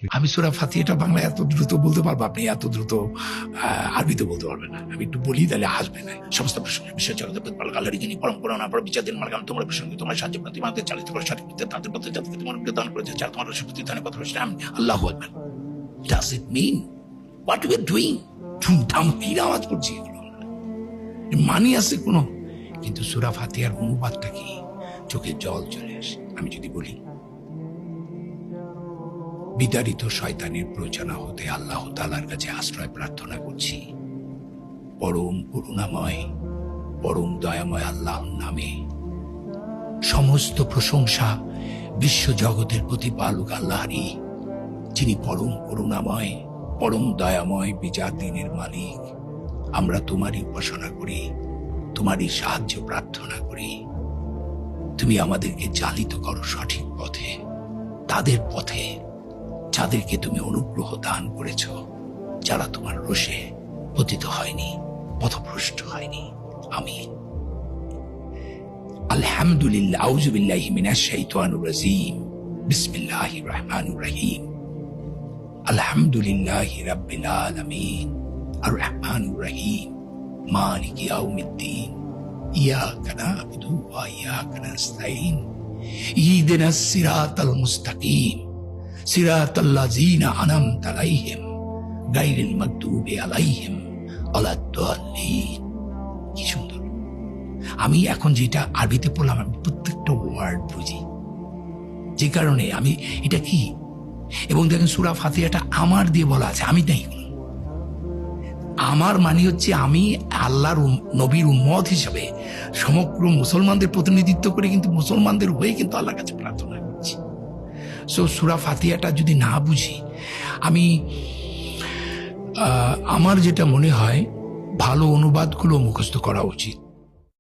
আমি সূরা ফাতিহাটা বাংলা এত দ্রুত বলতে পারবো, আপনি এত দ্রুত আরবিতে বলতে পারবেন না। আমি একটু বলি তাহলে আসবে না। সমস্ত প্রসঙ্গে বিশ্ব জগতে প্রতিপালক আল্লাহরই যিনি পরম করুণা পরম বিচারহীন মালিক, আমি তোমার প্রসঙ্গে তোমার সাহায্য প্রার্থী, তোমাদের চালিত করে সঠিক পথে তাদের পথে যাদেরকে তোমার দান করেছে, যারা তোমার সুপ্রতি দানে কথা বলছে। আমি আল্লাহু আকবার। Does it mean what we are doing? ধুমধাম কি আওয়াজ করছি, এগুলো মানি আছে কোনো? কিন্তু সূরা ফাতিহার অনুবাদটা কি? চোখে জল চলে আসে। আমি যদি বলি বিতাড়িত শয়তানের প্ররোচনা হতে আল্লাহ তাআলার কাছে আশ্রয় প্রার্থনা করছি, পরম করুণাময় পরম দয়াময় আল্লাহর নামে। সমস্ত প্রশংসা বিশ্ব জগতের প্রতিপালক আল্লাহরই, যিনি পরম করুণাময় পরম দয়াময় বিচার দিনের মালিক। আমরা তোমারই উপাসনা করি, তোমারই সাহায্য প্রার্থনা করি। তুমি আমাদেরকে চালিত করো সঠিক পথে, তাদের পথে যাদেরকে তুমি অনুগ্রহ দান করেছ, যারা তোমার রোষে পতিত হয়নি, পথভ্রষ্ট হয়নি। আমিন। আলহামদুলিল্লাহ। আউযু বিল্লাহি মিনাশ শাইতানির রাজীম। বিসমিল্লাহির রহমানির রহিম। আলহামদুলিল্লাহি রাব্বিল আলামিন আর রহমানির রহিম মালিকি ইয়াউমিদ্দিন ইয়াকা না'বুদু ওয়া ইয়াকা নাস্তাঈন ইহদিনাস সিরাতাল মুস্তাকিম সিরাতাল্লাযীনা আন'আমতা আলাইহিম গায়রিল মাগদুবি আলাইহিম ওয়ালাদ-দাল্লিন। কি সুন্দর। আমি এখন যেটা আরবিতে পড়লাম, আমি প্রত্যেকটা ওয়ার্ড বুঝি, যে কারণে আমি এটা কি। এবং দেখেন সূরা ফাতিহাটা আমার দিয়ে বলা আছে, আমি নাই। আমার মানে হচ্ছে আমি আল্লাহর নবীর উম্মত হিসাবে সমগ্র মুসলমানদের প্রতিনিধিত্ব করে কিন্তু মুসলমানদের হয়ে কিন্তু আল্লাহর কাছে প্রার্থনা করছি। সো সূরা ফাতিহাটা যদি না বুঝি, আমি আমার যেটা মনে হয় ভালো অনুবাদগুলো মুখস্থ করা উচিত।